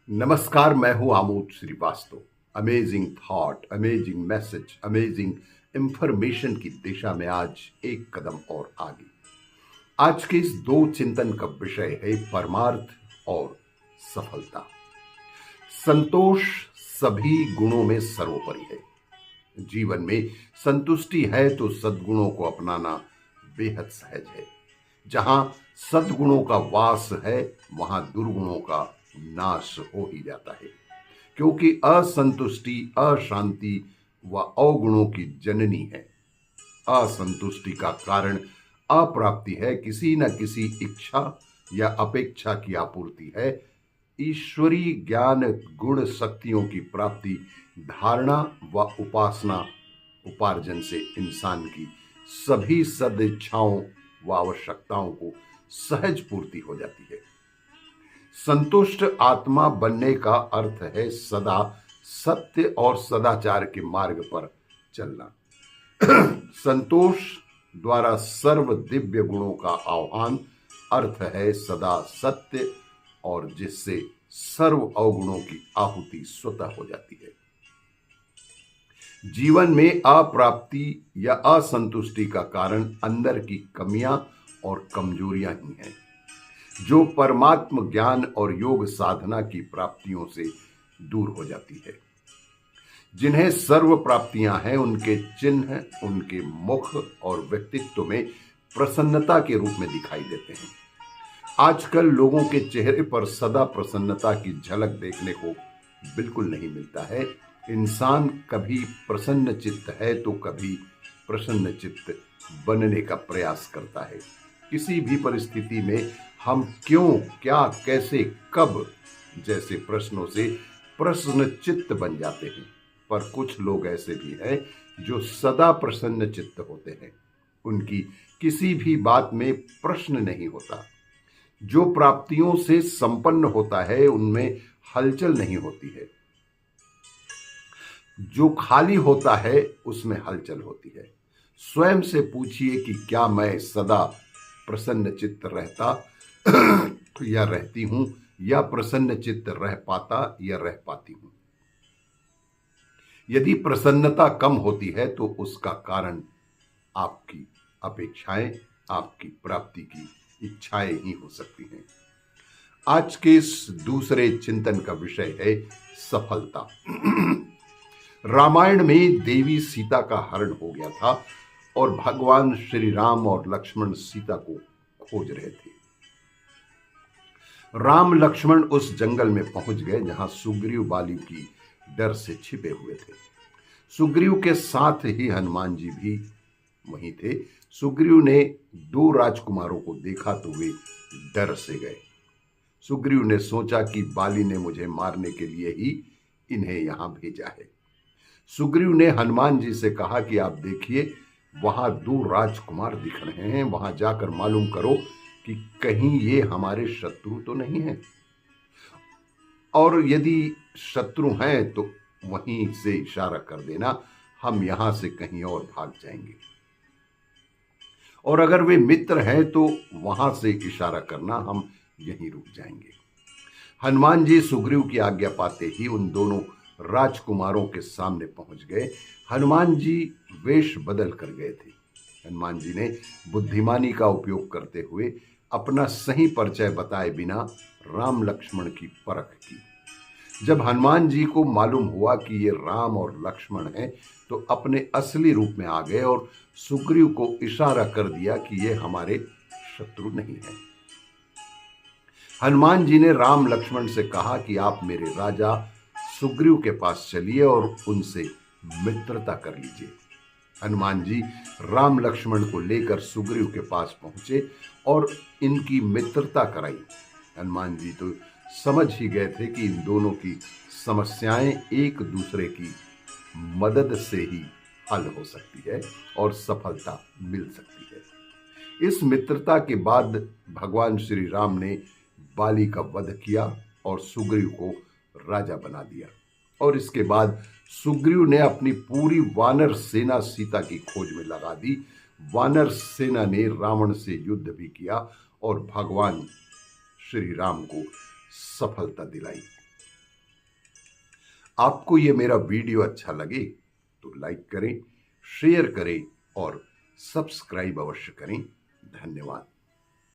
नमस्कार, मैं हूं Amod Shrivastava. Amazing thought, amazing message, amazing information की दिशा में आज एक कदम और आगे। आज के इस दो चिंतन का विषय है परमार्थ और सफलता। संतोष सभी गुणों में सर्वोपरि है। जीवन में संतुष्टि है तो सद्गुणों को अपनाना बेहद सहज है। जहां सद्गुणों का वास है वहां दुर्गुणों का नाश हो ही जाता है, क्योंकि असंतुष्टि अशांति व अवगुणों की जननी है। असंतुष्टि का कारण अप्राप्ति है, किसी न किसी इच्छा या अपेक्षा की आपूर्ति है। ईश्वरीय ज्ञान गुण शक्तियों की प्राप्ति धारणा व उपासना उपार्जन से इंसान की सभी सदिच्छाओं व आवश्यकताओं को सहज पूर्ति हो जाती है। संतुष्ट आत्मा बनने का अर्थ है सदा सत्य और सदाचार के मार्ग पर चलना। संतोष द्वारा सर्व दिव्य गुणों का आह्वान अर्थ है सदा सत्य, और जिससे सर्व अवगुणों की आहुति स्वतः हो जाती है। जीवन में अप्राप्ति या असंतुष्टि का कारण अंदर की कमियां और कमजोरियां ही हैं, जो परमात्म ज्ञान और योग साधना की प्राप्तियों से दूर हो जाती है। जिन्हें सर्व प्राप्तियां हैं उनके चिन्ह उनके मुख और व्यक्तित्व में प्रसन्नता के रूप में दिखाई देते हैं। आजकल लोगों के चेहरे पर सदा प्रसन्नता की झलक देखने को बिल्कुल नहीं मिलता है। इंसान कभी प्रसन्न चित्त है तो कभी प्रसन्न चित्त बनने का प्रयास करता है। किसी भी परिस्थिति में हम क्यों, क्या, कैसे, कब जैसे प्रश्नों से प्रसन्न चित्त बन जाते हैं। पर कुछ लोग ऐसे भी हैं जो सदा प्रसन्न चित्त होते हैं। उनकी किसी भी बात में प्रश्न नहीं होता। जो प्राप्तियों से संपन्न होता है उनमें हलचल नहीं होती है। जो खाली होता है उसमें हलचल होती है। स्वयं से पूछिए कि क्या मैं सदा प्रसन्न चित्त रहता या रहती हूं, या प्रसन्न चित्त रह पाता या रह पाती हूं। यदि प्रसन्नता कम होती है तो उसका कारण आपकी अपेक्षाएं, आपकी प्राप्ति की इच्छाएं ही हो सकती हैं। आज के इस दूसरे चिंतन का विषय है सफलता। रामायण में देवी सीता का हरण हो गया था और भगवान श्री राम और लक्ष्मण सीता को खोज रहे थे। राम लक्ष्मण उस जंगल में पहुंच गए जहां सुग्रीव बाली की डर से छिपे हुए थे। सुग्रीव के साथ ही हनुमान जी भी वहीं थे। सुग्रीव ने दो राजकुमारों को देखा तो वे डर से गए। सुग्रीव ने सोचा कि बाली ने मुझे मारने के लिए ही इन्हें यहां भेजा है। सुग्रीव ने हनुमान जी से कहा कि आप देखिए, वहां दो राजकुमार दिख रहे हैं, वहां जाकर मालूम करो कि कहीं ये हमारे शत्रु तो नहीं है, और यदि शत्रु हैं तो वहीं से इशारा कर देना, हम यहां से कहीं और भाग जाएंगे, और अगर वे मित्र हैं तो वहां से इशारा करना, हम यहीं रुक जाएंगे। हनुमान जी सुग्रीव की आज्ञा पाते ही उन दोनों राजकुमारों के सामने पहुंच गए। हनुमान जी वेश बदल कर गए थे। हनुमान जी ने बुद्धिमानी का उपयोग करते हुए अपना सही परिचय बताए बिना राम लक्ष्मण की परख की। जब हनुमान जी को मालूम हुआ कि ये राम और लक्ष्मण हैं तो अपने असली रूप में आ गए और सुग्रीव को इशारा कर दिया कि ये हमारे शत्रु नहीं हैं। हनुमान जी ने राम लक्ष्मण से कहा कि आप मेरे राजा सुग्रीव के पास चलिए और उनसे मित्रता कर लीजिए। हनुमान जी राम लक्ष्मण को लेकर सुग्रीव के पास पहुंचे और इनकी मित्रता कराई। हनुमान जी तो समझ ही गए थे कि इन दोनों की समस्याएं एक दूसरे की मदद से ही हल हो सकती है और सफलता मिल सकती है। इस मित्रता के बाद भगवान श्री राम ने बाली का वध किया और सुग्रीव को राजा बना दिया, और इसके बाद सुग्रीव ने अपनी पूरी वानर सेना सीता की खोज में लगा दी। वानर सेना ने रावण से युद्ध भी किया और भगवान श्री राम को सफलता दिलाई। आपको ये मेरा वीडियो अच्छा लगे तो लाइक करें, शेयर करें और सब्सक्राइब अवश्य करें। धन्यवाद।